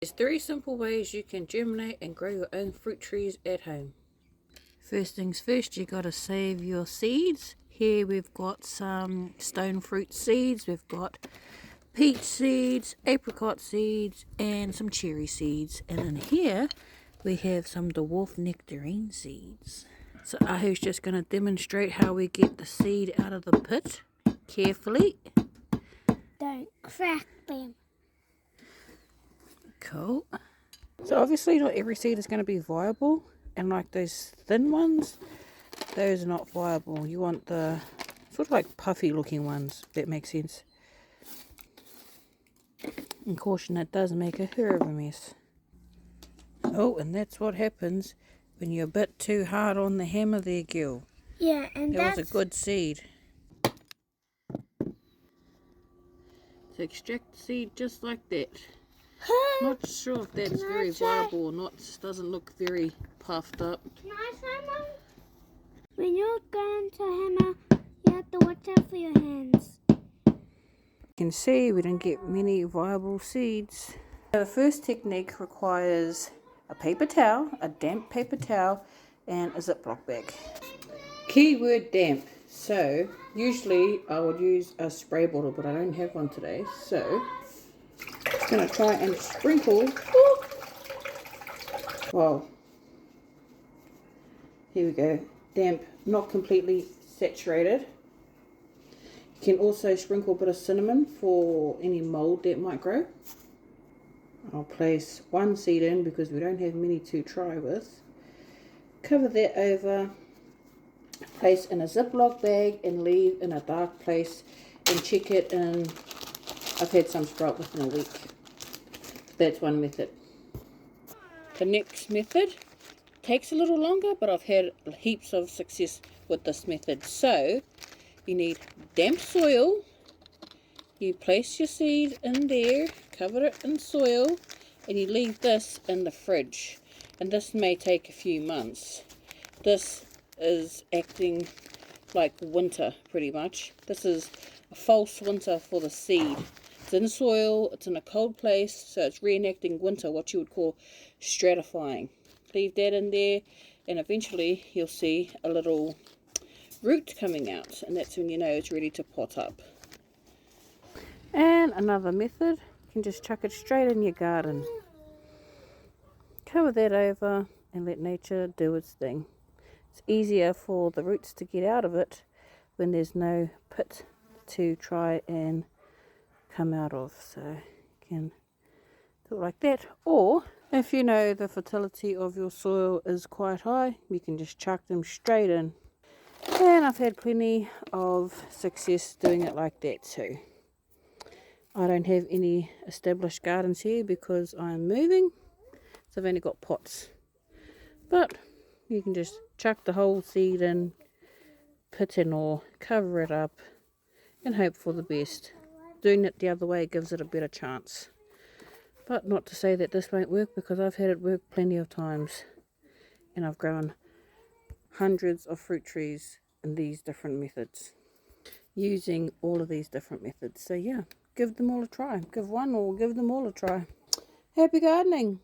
There's 3 simple ways you can germinate and grow your own fruit trees at home. First things first, you got to save your seeds. Here we've got some stone fruit seeds, we've got peach seeds, apricot seeds, and some cherry seeds. And in here we have some dwarf nectarine seeds. So Ahu's just going to demonstrate how we get the seed out of the pit carefully. Don't crack them. Cool. So obviously not every seed is going to be viable, and like those thin ones, those are not viable. You want the sort of like puffy looking ones, if that makes sense. And caution, that does make a hair of a mess. Oh, and that's what happens when you're a bit too hard on the hammer there, Gil. Yeah, and that was a good seed. So extract the seed just like that. Not sure if that's very viable or not. It doesn't look very puffed up. Can I say, Mum? When you're going to hammer, you have to watch out for your hands. You can see we didn't get many viable seeds. The first technique requires a paper towel, a damp paper towel, and a Ziploc bag. Keyword damp. So usually I would use a spray bottle, but I don't have one today. So I'm just going to try and sprinkle. Wow. Here we go. Damp, not completely saturated. You can also sprinkle a bit of cinnamon for any mold that might grow. I'll place one seed in because we don't have many to try with. Cover that over, place in a Ziploc bag and leave in a dark place and check it in. I've had some sprout within a week. That's one method. The next method takes a little longer, but I've had heaps of success with this method. So you need damp soil. You place your seed in there, cover it in soil, and you leave this in the fridge. And this may take a few months. This is acting like winter pretty much. This is a false winter for the seed. It's in soil, it's in a cold place, so it's reenacting winter, what you would call stratifying. Leave that in there, and eventually you'll see a little root coming out, and that's when you know it's ready to pot up. And another method, you can just chuck it straight in your garden. Cover that over and let nature do its thing. It's easier for the roots to get out of it when there's no pit to try and come out of. So you can do it like that, or if you know the fertility of your soil is quite high, you can just chuck them straight in. And I've had plenty of success doing it like that too. I don't have any established gardens here because I'm moving, so I've only got pots. But you can just chuck the whole seed in, pit in, or cover it up and hope for the best. Doing it the other way gives it a better chance. But not to say that this won't work, because I've had it work plenty of times. And I've grown hundreds of fruit trees in these different methods, using all of these different methods. So yeah, give them all a try. Give one or give them all a try. Happy gardening!